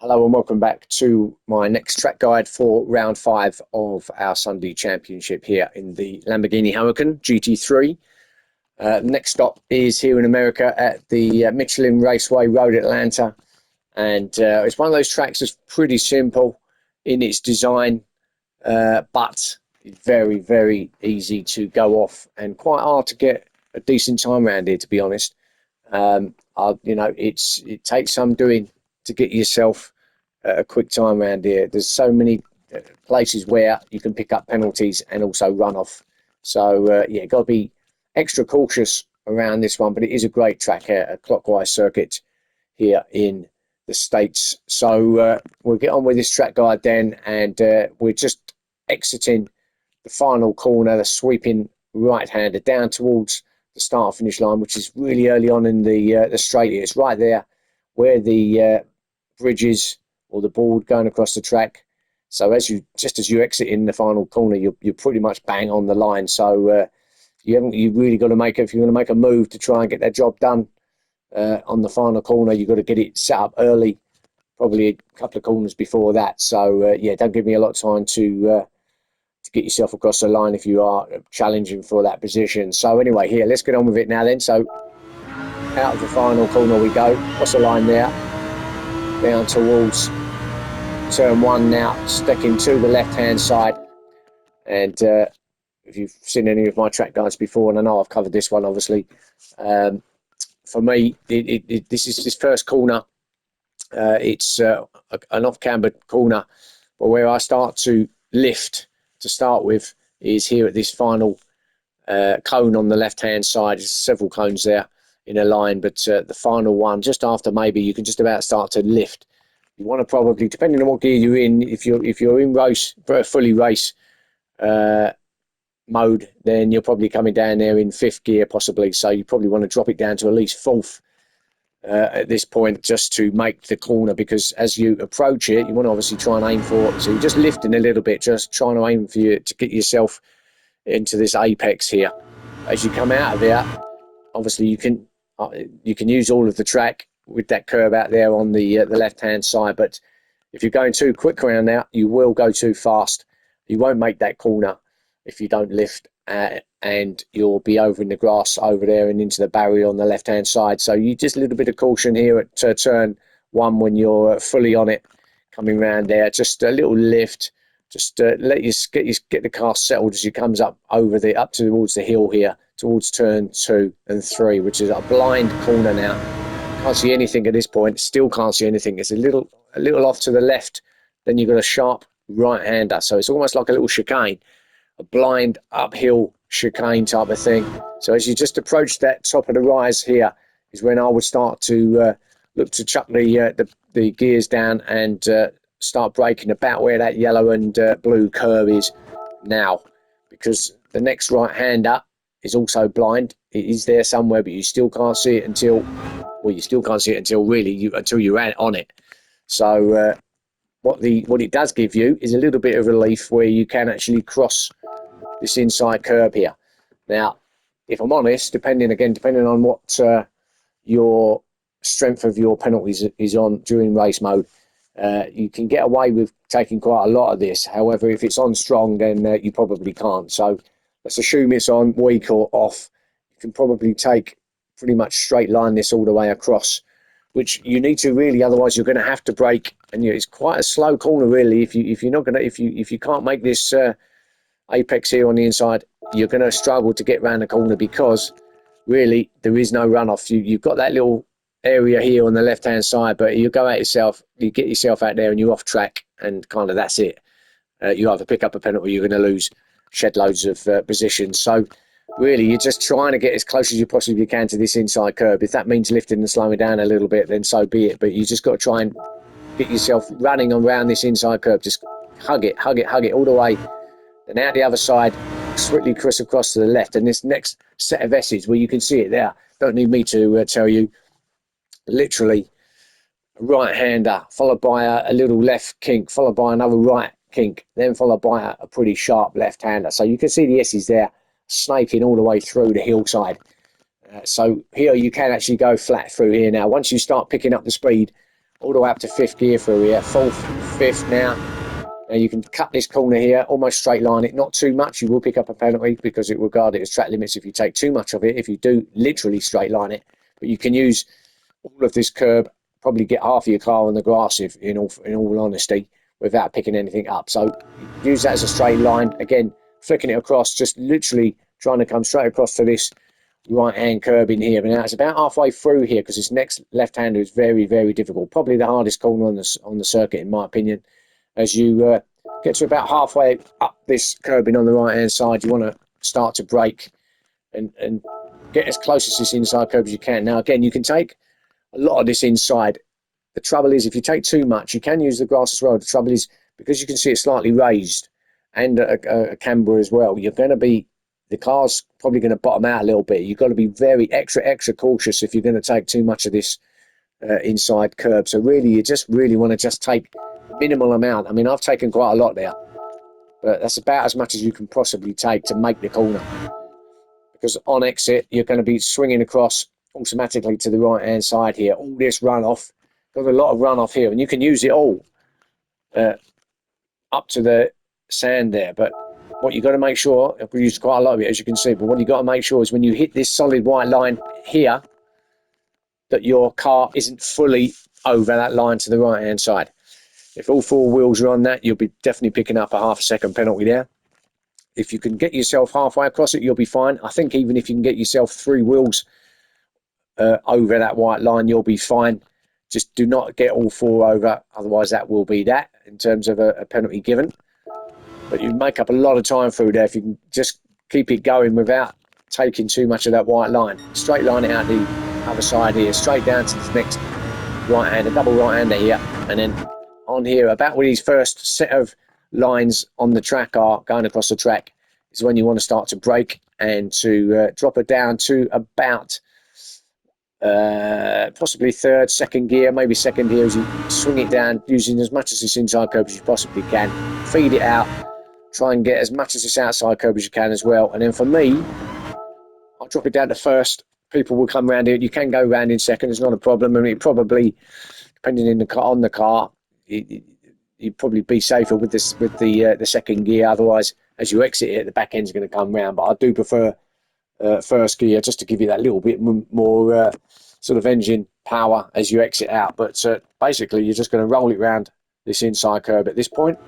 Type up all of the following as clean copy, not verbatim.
Hello and welcome back to my next track guide for round 5 of our Sunday Championship here in the Lamborghini Huracan GT3. Next stop is here in America at the Michelin Raceway Road Atlanta, and it's one of those tracks that's pretty simple in its design, but very, very easy to go off and quite hard to get a decent time around here, to be honest. It takes some doing to get yourself a quick time around here. There's so many places where you can pick up penalties and also run off. So yeah, got to be extra cautious around this one. But it is a great track, a clockwise circuit here in the States. So we'll get on with this track guide then, and we're just exiting the final corner, the sweeping right-hander down towards the start-finish line, which is really early on in the straight. It's right there where the bridge is, or the board going across the track. So as you exit in the final corner, you're pretty much bang on the line. So you really got to make, if you're going to make a move to try and get that job done on the final corner, you've got to get it set up early, probably a couple of corners before that. So yeah, don't give me a lot of time to get yourself across the line if you are challenging for that position. So anyway, here, let's get on with it now then. So out of the final corner we go. What's the line there? Down towards turn 1 now, sticking to the left-hand side. And if you've seen any of my track guides before, and I know I've covered this one, obviously, for me, this first corner. It's an off-cambered corner, but where I start to lift to start with is here at this final cone on the left-hand side. There's several cones there in a line, but the final one, just after, maybe you can just about start to lift. You want to probably, depending on what gear you're in, if you're in race, fully race mode, then you're probably coming down there in 5th gear possibly. So you probably want to drop it down to at least 4th at this point, just to make the corner, because as you approach it, you want to obviously try and aim for it. So you're just lifting a little bit, just trying to aim for you to get yourself into this apex here. As you come out of there, obviously you can use all of the track with that curve out there on the left-hand side, but if you're going too quick around now, you will go too fast. You won't make that corner if you don't lift, and you'll be over in the grass over there and into the barrier on the left-hand side. So you just a little bit of caution here at turn 1 when you're fully on it, coming around there. Just a little lift, just let you get the car settled as you comes up towards the hill here, towards turn 2 and 3, which is a blind corner now. Can't see anything at this point. Still can't see anything. It's a little off to the left. Then you've got a sharp right-hander, so it's almost like a little chicane, a blind uphill chicane type of thing. So as you just approach that top of the rise here is when I would start to look to chuck the gears down and start braking about where that yellow and blue curve is now, because the next right-hander is also blind. It is there somewhere, but you still can't see it until until you're on it. So what it does give you is a little bit of relief where you can actually cross this inside curb here. Now, if I'm honest, depending on what your strength of your penalties is on during race mode, you can get away with taking quite a lot of this. However, if it's on strong, then you probably can't. So let's assume it's on weak or off. You can probably take pretty much straight line this all the way across, which you need to really, otherwise you're going to have to brake, and it's quite a slow corner really. If you can't make this apex here on the inside, you're going to struggle to get around the corner, because really there is no runoff. You've got that little area here on the left hand side, but you go out yourself, you get yourself out there and you're off track, and kind of that's it. You either pick up a penalty, you're going to lose shed loads of positions. So really you're just trying to get as close as you possibly can to this inside curb. If that means lifting and slowing down a little bit, then so be it, but you just got to try and get yourself running around this inside curb. Just hug it all the way, and out the other side, swiftly across to the left. And this next set of S's, where you can see it there, don't need me to tell you, literally a right-hander followed by a little left kink, followed by another right kink, then followed by a pretty sharp left-hander. So you can see the S's there snaking all the way through the hillside. So here you can actually go flat through here now. Once you start picking up the speed all the way up to 5th gear through here, 4th, 5th now. Now you can cut this corner here, almost straight line it, not too much. You will pick up a penalty because it will regard it as track limits if you take too much of it, if you do literally straight line it. But you can use all of this curb, probably get half of your car on the grass, if in all honesty, without picking anything up. So use that as a straight line. Again, flicking it across, just literally trying to come straight across to this right-hand curb in here. But now it's about halfway through here because this next left-hander is very, very difficult. Probably the hardest corner on the circuit, in my opinion. As you get to about halfway up this curbing on the right-hand side, you want to start to brake and get as close as this inside curb as you can. Now, again, you can take a lot of this inside. The trouble is, if you take too much, you can use the grass as well. The trouble is, because you can see it's slightly raised and a camber as well, you're going to be, the car's probably going to bottom out a little bit. You've got to be very extra cautious if you're going to take too much of this inside curb. So really, you just really want to just take minimal amount. I mean, I've taken quite a lot there, but that's about as much as you can possibly take to make the corner. Because on exit, you're going to be swinging across automatically to the right-hand side here. All this runoff, got a lot of runoff here, and you can use it all up to the sand there. But what you've got to make sure, we used quite a lot of it, as you can see, but what you've got to make sure is when you hit this solid white line here, that your car isn't fully over that line to the right-hand side. If all 4 wheels are on that, you'll be definitely picking up a half a second penalty there. If you can get yourself halfway across it, you'll be fine. I think even if you can get yourself 3 wheels over that white line, you'll be fine. Just do not get all 4 over, otherwise that will be that in terms of a penalty given. But you make up a lot of time through there if you can just keep it going without taking too much of that white line. Straight line it out the other side here, straight down to the next right-hander, double right-hander here, and then on here, about where these first set of lines on the track are going across the track, is when you want to start to brake and to drop it down to about possibly 3rd, 2nd gear, maybe 2nd gear, as you swing it down using as much of this inside curb as you possibly can. Feed it out, try and get as much of this outside curb as you can as well. And then for me, I'll drop it down to 1st. People will come around here. You can go round in 2nd, it's not a problem. I mean, it probably, depending on the car, you'd probably be safer with this the 2nd gear. Otherwise, as you exit it, the back end's going to come round. But I do prefer 1st gear just to give you that little bit more sort of engine power as you exit out. But basically, you're just going to roll it round this inside curb at this point.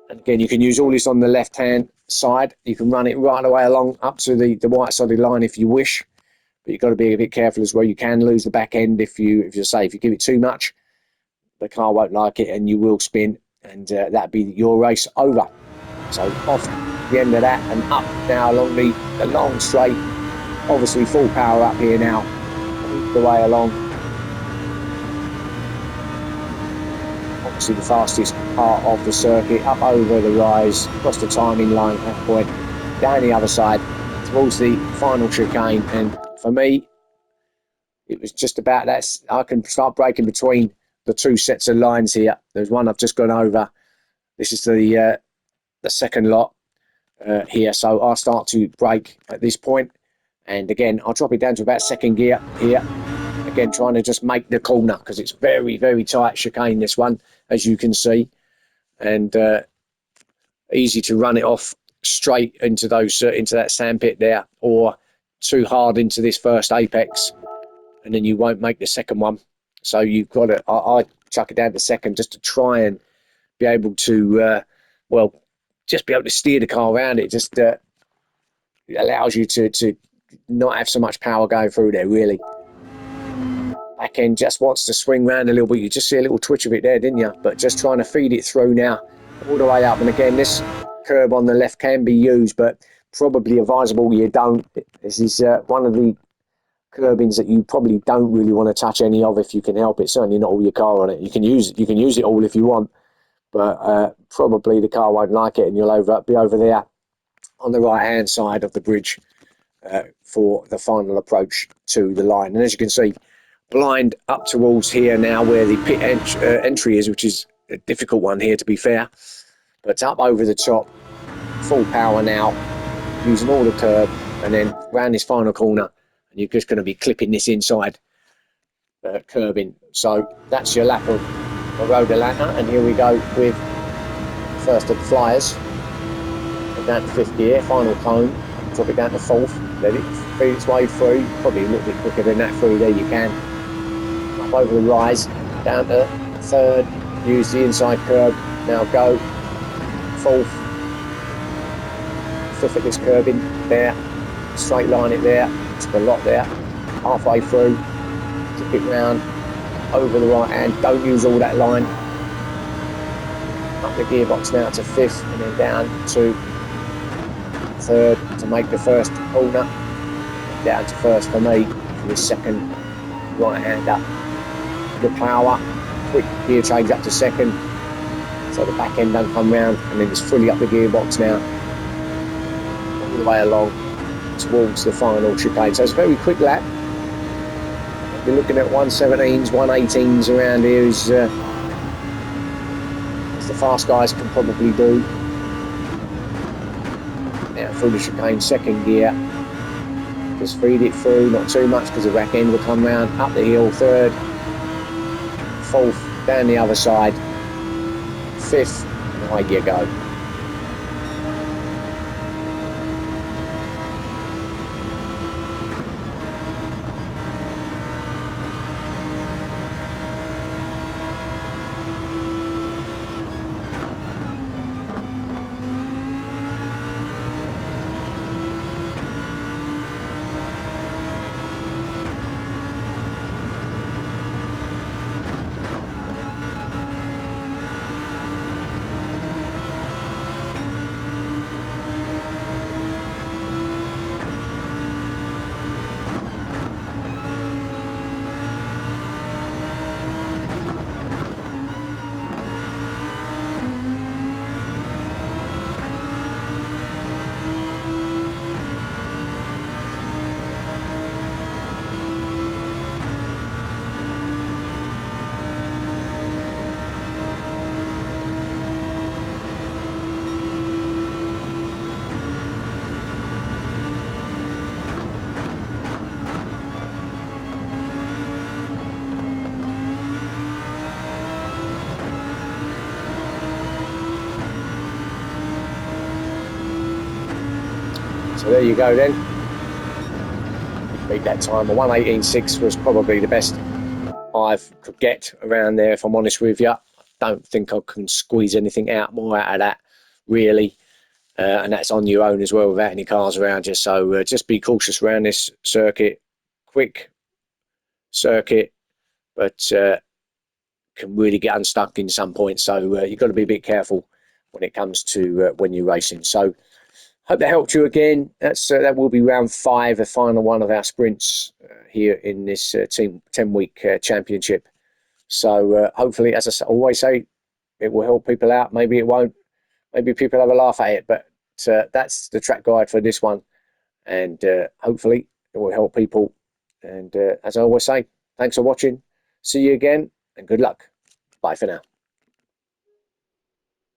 And again, you can use all this on the left-hand side. You can run it right the way along up to the white solid line if you wish. But you've got to be a bit careful as well. You can lose the back end if you give it too much. The car won't like it and you will spin, and that'd be your race over. So off the end of that and up now along the long straight, obviously full power up here now, the way along. Obviously the fastest part of the circuit, up over the rise, across the timing line at that point, down the other side towards the final chicane. And for me, it was just about that. I can start braking between the 2 sets of lines here. There's one I've just gone over. This is the 2nd lot here. So I'll start to brake at this point. And again, I'll drop it down to about 2nd gear here. Again, trying to just make the corner because it's very, very tight chicane, this one, as you can see. And easy to run it off straight into that sandpit there, or too hard into this first apex, and then you won't make the 2nd one. So you've got to, I chuck it down to 2nd just to try and be able to, just be able to steer the car around it. Just it allows you to not have so much power going through there, really. Back end just wants to swing round a little bit. You just see a little twitch of it there, didn't you? But just trying to feed it through now, all the way up. And again, this curb on the left can be used, but probably advisable you don't. This is one of the curbings that you probably don't really want to touch any of if you can help it. Certainly not all your car on it. You can use it all if you want, but probably the car won't like it, and you'll be over there on the right hand side of the bridge for the final approach to the line. And as you can see, blind up towards here now where the pit entry is, which is a difficult one here to be fair, but up over the top, full power now, using all the curb, and then round this final corner. And you're just going to be clipping this inside curbing. So that's your lap of Road Atlanta, and here we go with first of the flyers. Down to fifth gear, final cone, drop it down to fourth, let it feed its way through, probably a little bit quicker than that through there you can. Up over the rise, down to third, use the inside curb, now go, fourth, fifth at this curbing, there, straight line it there, took a lot there, halfway through, tip it round, over the right hand, don't use all that line, up the gearbox now to fifth, and then down to third to make the first corner, down to first for me for the second right hand up. The power, quick gear change up to second, so the back end don't come round, and then it's fully up the gearbox now, all the way along towards the final chicane. So it's a very quick lap. You're looking at 117s, 118s around here as the fast guys can probably do. Now through the chicane, second gear, just feed it through, not too much because the back end will come round, up the hill, third, fourth, down the other side, fifth, and away you go. So there you go then. Beat that time. A 118.6 was probably the best I could get around there, if I'm honest with you. I don't think I can squeeze anything out more out of that, really. And that's on your own as well, without any cars around you. So just be cautious around this circuit. Quick circuit, but can really get unstuck in some points. So you've got to be a bit careful when it comes to when you're racing. So hope that helped you again. That will be round 5, the final one of our sprints here in this team 10-week championship. So hopefully, as I always say, it will help people out. Maybe it won't. Maybe people have a laugh at it. But that's the track guide for this one. And hopefully it will help people. And as I always say, thanks for watching. See you again and good luck. Bye for now.